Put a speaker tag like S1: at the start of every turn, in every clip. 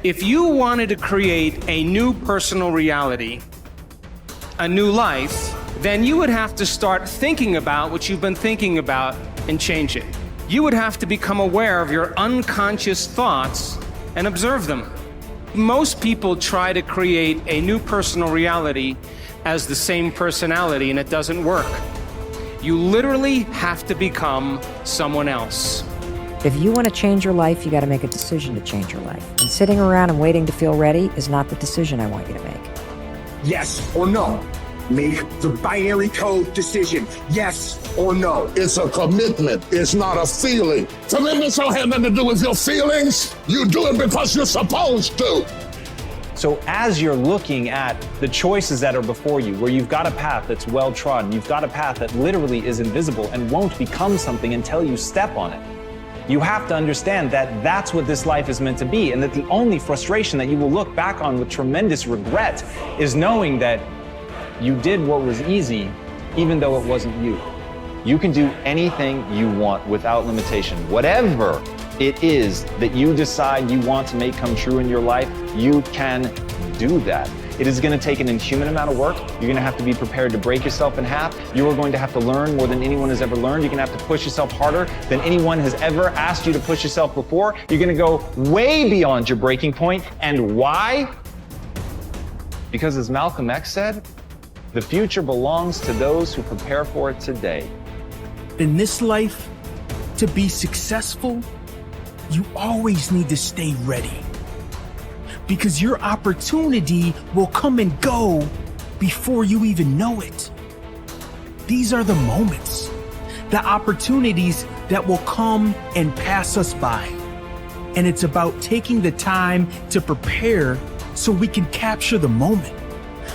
S1: If you wanted to create a new personal reality, a new life, then you would have to start thinking about what you've been thinking about and change it. You would have to become aware of your unconscious thoughts and observe them. Most people try to create a new personal reality as the same personality, and it doesn't work. You literally have to become someone else.
S2: If you want to change your life, you got to make a decision to change your life. And sitting around and waiting to feel ready is not the decision I want you to make.
S3: Yes or no. Make the binary code decision. Yes or no.
S4: It's a commitment. It's not a feeling. Commitments don't have nothing to do with your feelings. You do it because you're supposed to.
S5: So as you're looking at the choices that are before you, where you've got a path that's well-trodden, you've got a path that literally is invisible and won't become something until you step on it, you have to understand that that's what this life is meant to be, and that the only frustration that you will look back on with tremendous regret is knowing that you did what was easy, even though it wasn't you. You can do anything you want without limitation. Whatever it is that you decide you want to make come true in your life, you can do that. It is going to take an inhuman amount of work. You're going to have to be prepared to break yourself in half. You are going to have to learn more than anyone has ever learned. You're going to have to push yourself harder than anyone has ever asked you to push yourself before. You're going to go way beyond your breaking point. And why? Because as Malcolm X said, the future belongs to those who prepare for it today.
S6: In this life, to be successful, you always need to stay ready. Because your opportunity will come and go before you even know it. These are the moments, the opportunities that will come and pass us by. And it's about taking the time to prepare so we can capture the moment,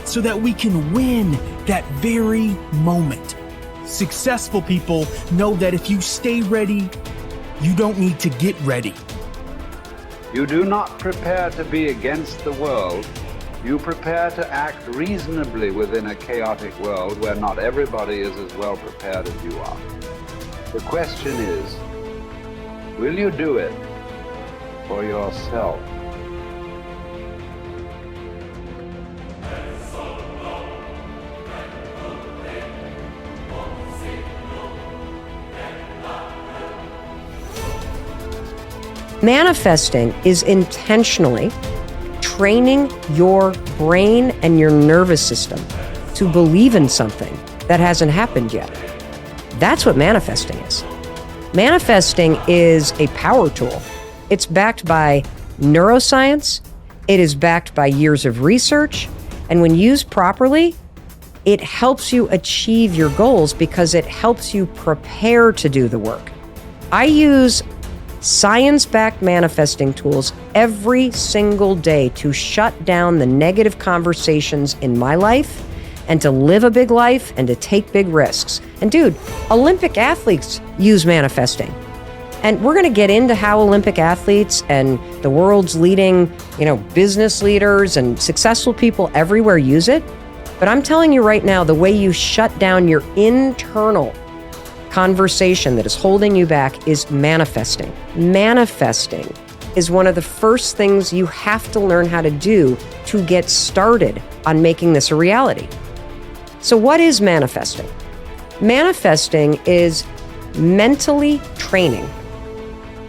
S6: so that we can win that very moment. Successful people know that if you stay ready, you don't need to get ready.
S7: You do not prepare to be against the world. You prepare to act reasonably within a chaotic world where not everybody is as well prepared as you are. The question is, will you do it for yourself?
S2: Manifesting is intentionally training your brain and your nervous system to believe in something that hasn't happened yet. That's what manifesting is. Manifesting is a power tool. It's backed by neuroscience. It is backed by years of research. And when used properly, it helps you achieve your goals because it helps you prepare to do the work. I use science-backed manifesting tools every single day to shut down the negative conversations in my life and to live a big life and to take big risks. And dude, Olympic athletes use manifesting. And we're going to get into how Olympic athletes and the world's leading, business leaders and successful people everywhere use it. But I'm telling you right now, the way you shut down your internal conversation that is holding you back is manifesting. Manifesting is one of the first things you have to learn how to do to get started on making this a reality. So what is manifesting? Manifesting is mentally training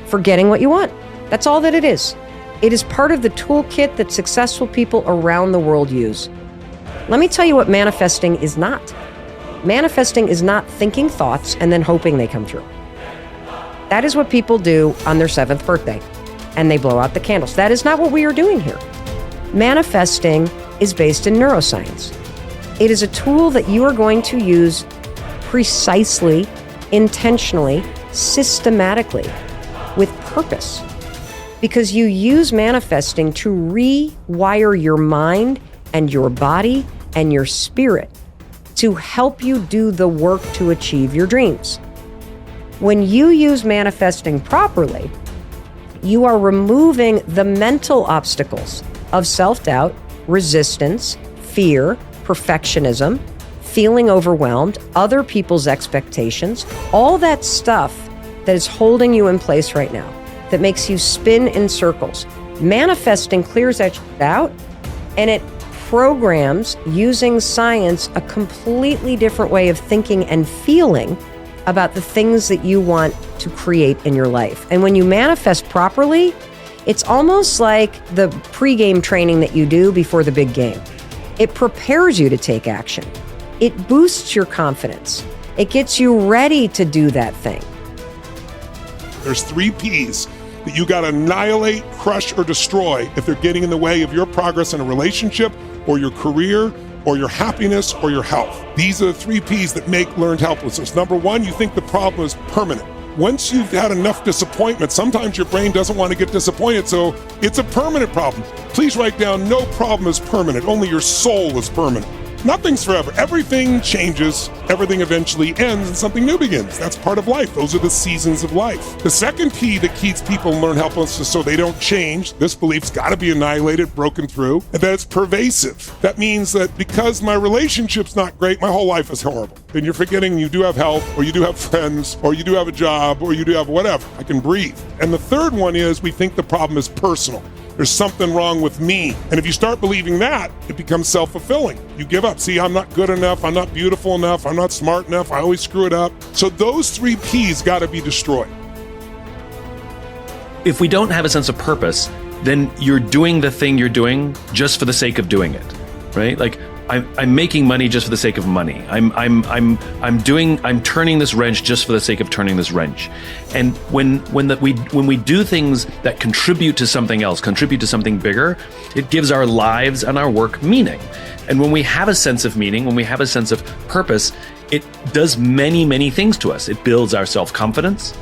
S2: for getting what you want. That's all that it is. It is part of the toolkit that successful people around the world use. Let me tell you what manifesting is not. Manifesting is not thinking thoughts and then hoping they come true. That is what people do on their 7th birthday, and they blow out the candles. That is not what we are doing here. Manifesting is based in neuroscience. It is a tool that you are going to use precisely, intentionally, systematically, with purpose. Because you use manifesting to rewire your mind and your body and your spirit to help you do the work to achieve your dreams. When you use manifesting properly, you are removing the mental obstacles of self-doubt, resistance, fear, perfectionism, feeling overwhelmed, other people's expectations, all that stuff that is holding you in place right now, that makes you spin in circles. Manifesting clears that shit out, and it programs, using science, a completely different way of thinking and feeling about the things that you want to create in your life. And when you manifest properly, it's almost like the pre-game training that you do before the big game. It prepares you to take action. It boosts your confidence. It gets you ready to do that thing.
S4: There's 3 P's that you got to annihilate, crush, or destroy if they're getting in the way of your progress in a relationship or your career or your happiness or your health. These are the 3 P's that make learned helplessness. Number 1, you think the problem is permanent. Once you've had enough disappointment, sometimes your brain doesn't want to get disappointed, so it's a permanent problem. Please write down, no problem is permanent, only your soul is permanent. Nothing's forever. Everything changes, everything eventually ends, and something new begins. That's part of life. Those are the seasons of life. The second P that keeps people in learned helplessness so they don't change, this belief's got to be annihilated, broken through, and that it's pervasive. That means that because my relationship's not great, my whole life is horrible. Then you're forgetting you do have health, or you do have friends, or you do have a job, or you do have whatever. I can breathe. And the third one is we think the problem is personal. There's something wrong with me. And if you start believing that, it becomes self-fulfilling. You give up. See, I'm not good enough. I'm not beautiful enough. I'm not smart enough. I always screw it up. So those 3 P's got to be destroyed.
S8: If we don't have a sense of purpose, then you're doing the thing you're doing just for the sake of doing it, right? Like I'm making money just for the sake of money. I'm turning this wrench just for the sake of turning this wrench. And when we do things that contribute to something else, contribute to something bigger, it gives our lives and our work meaning. And when we have a sense of meaning, when we have a sense of purpose, it does many, many things to us. It builds our self-confidence.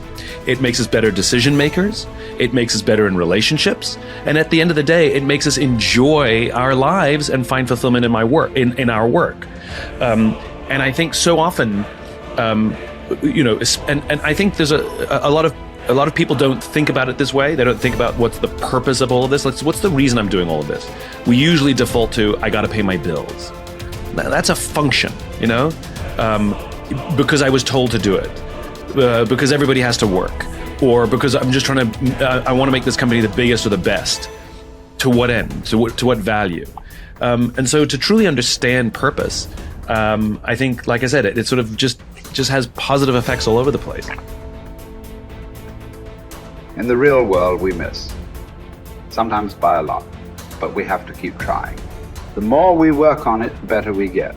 S8: It makes us better decision makers. It makes us better in relationships. And at the end of the day, it makes us enjoy our lives and find fulfillment in in our work. And I think so often, and I think there's a lot of people don't think about it this way. They don't think about what's the purpose of all of this. Like, what's the reason I'm doing all of this? We usually default to, I got to pay my bills. Now, that's a function, because I was told to do it. Because everybody has to work, or because I'm just trying to, I want to make this company the biggest or the best. To what end? To what value? And so to truly understand purpose, I think, like I said, it sort of just has positive effects all over the place.
S7: In the real world, we miss. Sometimes by a lot, but we have to keep trying. The more we work on it, the better we get.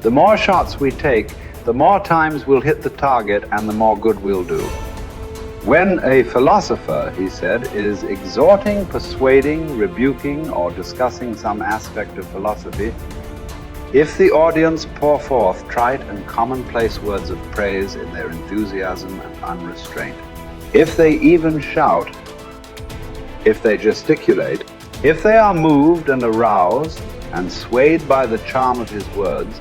S7: The more shots we take, the more times we'll hit the target and the more good we'll do. When a philosopher, he said, is exhorting, persuading, rebuking, or discussing some aspect of philosophy, if the audience pour forth trite and commonplace words of praise in their enthusiasm and unrestraint, if they even shout, if they gesticulate, if they are moved and aroused and swayed by the charm of his words,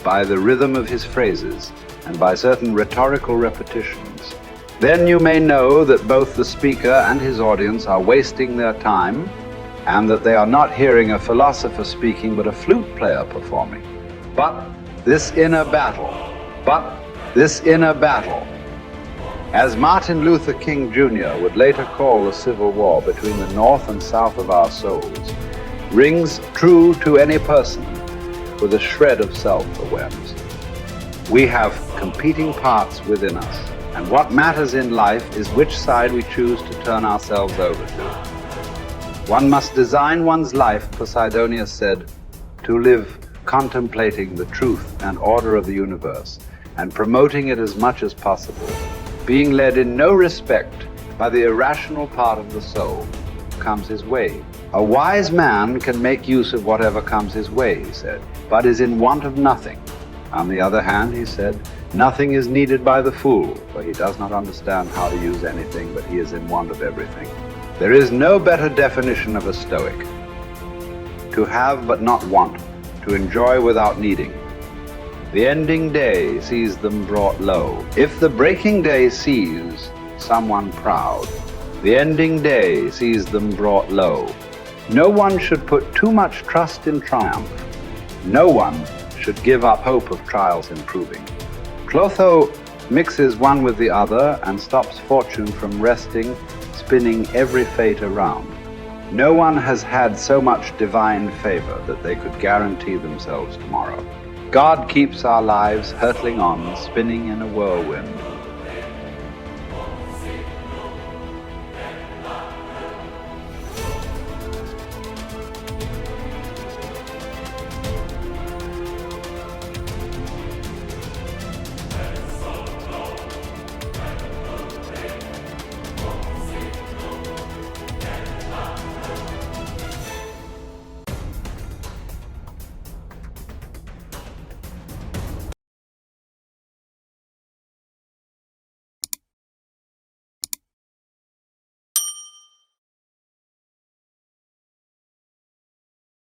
S7: by the rhythm of his phrases, and by certain rhetorical repetitions, then you may know that both the speaker and his audience are wasting their time, and that they are not hearing a philosopher speaking but a flute player performing. But this inner battle, as Martin Luther King Jr. would later call the Civil War between the North and South of our souls, rings true to any person with a shred of self-awareness. We have competing parts within us, and what matters in life is which side we choose to turn ourselves over to. One must design one's life, Posidonius said, to live contemplating the truth and order of the universe, and promoting it as much as possible, being led in no respect by the irrational part of the soul comes his way. A wise man can make use of whatever comes his way, he said, but is in want of nothing. On the other hand, he said, nothing is needed by the fool, for he does not understand how to use anything, but he is in want of everything. There is no better definition of a Stoic. To have but not want, to enjoy without needing. The ending day sees them brought low. If the breaking day sees someone proud, the ending day sees them brought low. No one should put too much trust in triumph. No one should give up hope of trials improving. Clotho mixes one with the other and stops fortune from resting, spinning every fate around. No one has had so much divine favor that they could guarantee themselves tomorrow. God keeps our lives hurtling on, spinning in a whirlwind,